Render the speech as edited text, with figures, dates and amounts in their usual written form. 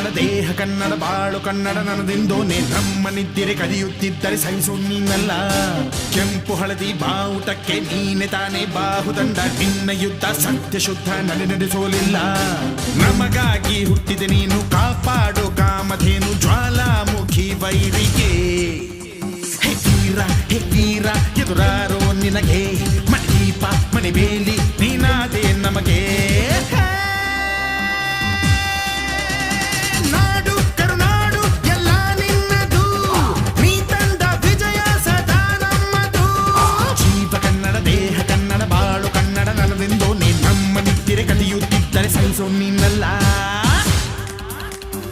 ಕನ್ನಡ ದೇಹ ಕನ್ನಡ ಬಾಳು ಕನ್ನಡ ನನ್ನದಿಂದೋನೆ ನಮ್ಮನಿದ್ದಿರೆ ಕದಿಯುತ್ತಿದ್ದರೆ ಸಹಿಸು ನೀನಲ್ಲ ಕೆಂಪು ಹಳದಿ ಬಾವುಟಕ್ಕೆ ನೀನೆ ತಾನೇ ಬಾಹುದಂಡ ನಿನ್ನ ಯುದ್ಧ ಸತ್ಯ ಶುದ್ಧ ನಡೆಸೋಲಿಲ್ಲ ನಮಗಾಗಿ ಹುಟ್ಟಿದೆ ನೀನು ಕಾಪಾಡು ಕಾಮಧೇನು ಜ್ವಾಲಾಮುಖಿ ವೈರಿಗೆ ಹೇ ವೀರ ಎದುರಾರೋ ನಿನಗೆ ಮಣಿ ದೀಪ ಮಣಿ ಬೇಲಿ ನೀನಾದೆ ನಮಗೆ